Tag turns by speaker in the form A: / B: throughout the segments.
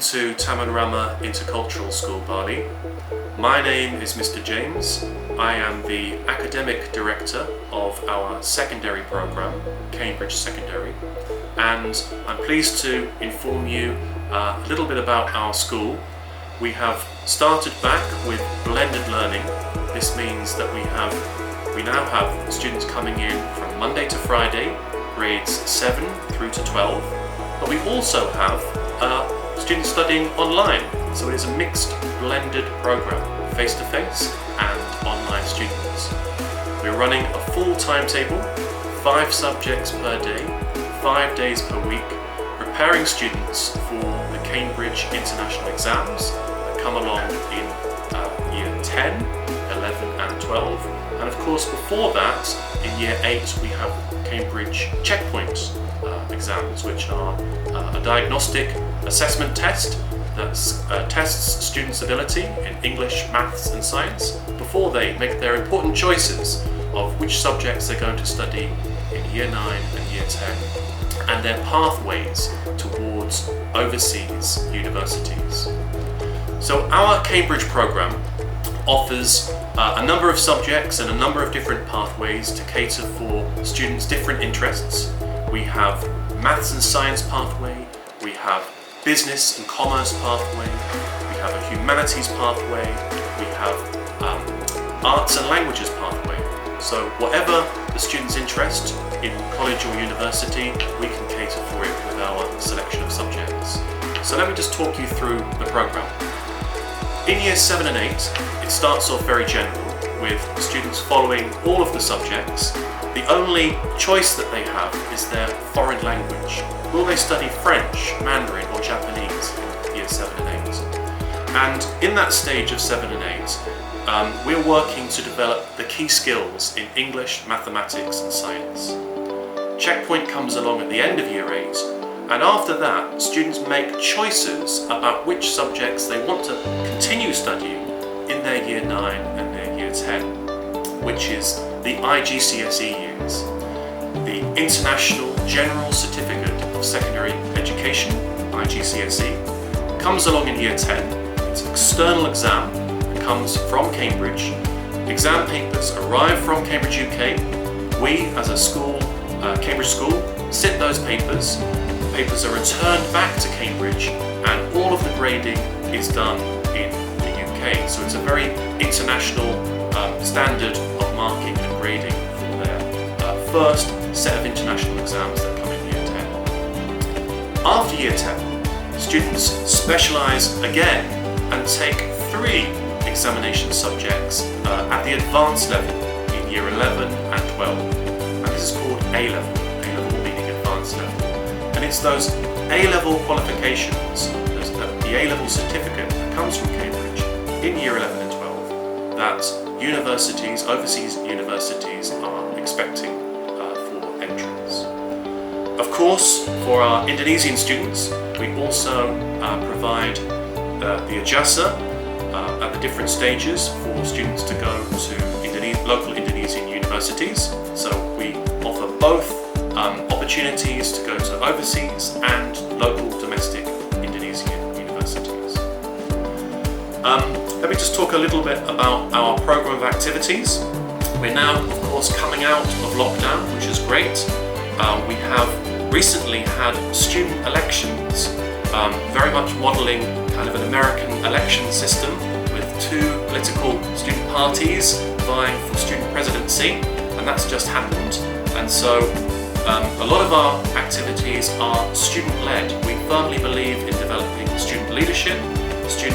A: to Taman Rama Intercultural School, Bali. My name is Mr. James. I am the academic director of our secondary program, Cambridge Secondary, and I'm pleased to inform you a little bit about our school. We have started back with blended learning. This means that we now have students coming in from Monday to Friday, grades 7 through to 12, but we also have students studying online, so it is a mixed blended program, face-to-face and online students. We're running a full timetable, 5 subjects per day, 5 days per week, preparing students for the Cambridge International exams that come along in year 10, 11 and 12, and of course before that in year 8 we have Cambridge checkpoint exams, which are a diagnostic assessment test that tests students' ability in English, maths and science before they make their important choices of which subjects they're going to study in year 9 and year 10 and their pathways towards overseas universities. So our Cambridge program offers a number of subjects and a number of different pathways to cater for students' different interests. We have maths and science pathway, we have business and commerce pathway, we have a humanities pathway, we have arts and languages pathway. So whatever the student's interest in college or university, we can cater for it with our selection of subjects. So let me just talk you through the program. In years 7 and 8, it starts off very general, with students following all of the subjects. The only choice that they have is their foreign language. Will they study French, Mandarin or Japanese in year 7 and 8? And in that stage of 7 and 8, we're working to develop the key skills in English, mathematics and science. Checkpoint comes along at the end of year 8, and after that students make choices about which subjects they want to continue studying in their year 9 and their year 10, which is the IGCSE years. The International General Certificate of Secondary Education, IGCSE, comes along in year 10. It's an external exam that comes from Cambridge. Exam papers arrive from Cambridge, UK. We, as a school, Cambridge school, sit those papers. The papers are returned back to Cambridge and all of the grading is done in the UK. So it's a very international standard of marking and grading for their first set of international exams that come in year 10. After year 10, students specialise again and take 3 examination subjects at the advanced level in year 11 and 12. And this is called A-level, A-level meaning advanced level. And it's those A-level qualifications, the A-level certificate that comes from Cambridge in year 11 and 12 that universities, overseas universities are expecting for entrance. Of course, for our Indonesian students, we also provide the ijazah at the different stages for students to go to local Indonesian universities. So we offer both opportunities to go to overseas and local domestic Indonesian universities. Let me just talk a little bit about our program of activities. We're now, of course, coming out of lockdown, which is great. We have recently had student elections, very much modelling kind of an American election system with 2 political student parties vying for student presidency, and that's just happened. And so a lot of our activities are student-led. We firmly believe in developing student leadership, student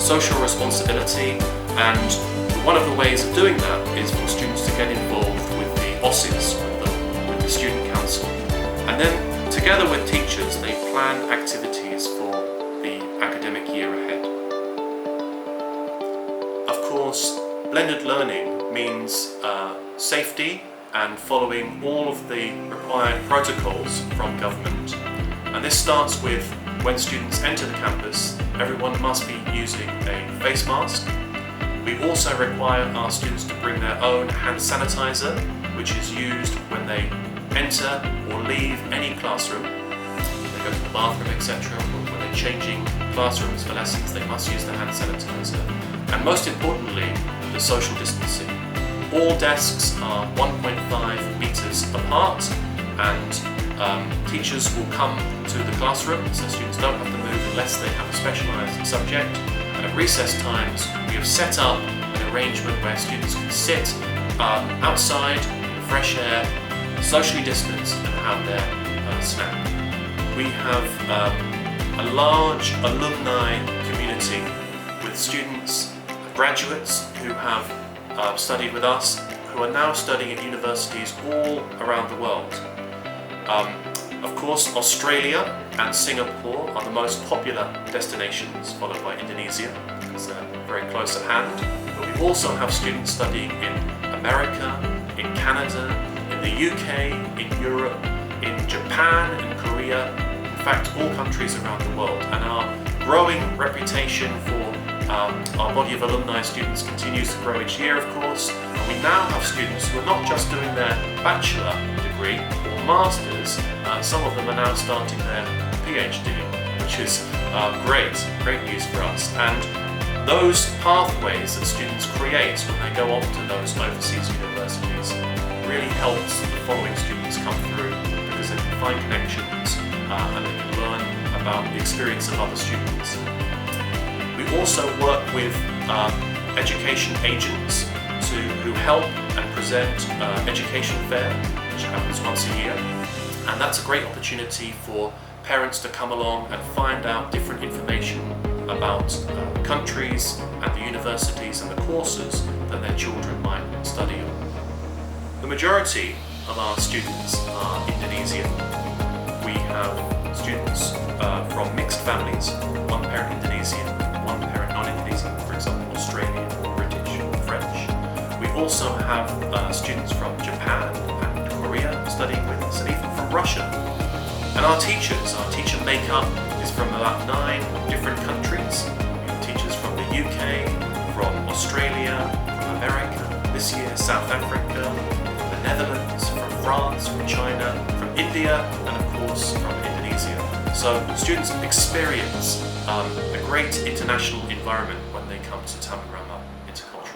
A: social responsibility, and one of the ways of doing that is for students to get involved with the OSIS, with the Student Council. And then, together with teachers, they plan activities for the academic year ahead. Of course, blended learning means safety and following all of the required protocols from government. And this starts with when students enter the campus, everyone must be using a face mask. We also require our students to bring their own hand sanitizer, which is used when they enter or leave any classroom, when they go to the bathroom, etc., or when they're changing classrooms for lessons, they must use the hand sanitizer. And most importantly, the social distancing. All desks are 1.5 meters apart, and teachers will come to the classroom, so students don't have to move unless they have a specialised subject. And at recess times, we have set up an arrangement where students can sit outside in the fresh air, socially distanced, and have their snack. We have a large alumni community with students, graduates who have studied with us, who are now studying at universities all around the world. Of course, Australia and Singapore are the most popular destinations, followed by Indonesia, because they're very close at hand. But we also have students studying in America, in Canada, in the UK, in Europe, in Japan, in Korea, in fact all countries around the world. And our growing reputation for our body of alumni students continues to grow each year, of course. And we now have students who are not just doing their bachelor degree or masters, some of them are now starting their PhD, which is great news for us. And those pathways that students create when they go off to those overseas universities really helps the following students come through, because they can find connections and they can learn about the experience of other students. We also work with education agents who help and present Education Fair, which happens once a year. And that's a great opportunity for parents to come along and find out different information about the countries and the universities and the courses that their children might study on. The majority of our students are Indonesian. We have students from mixed families, one parent Indonesian, one parent non-Indonesian, for example Australian, British, French. We also have students from Japan and Korea studying with us, and even from Russia. And our teacher makeup is from about 9 different countries. We have teachers from the UK, from Australia, from America, this year South Africa, from the Netherlands, from France, from China, from India, and of course from Indonesia. So students experience a great international environment when they come to Taman Rama Intercultural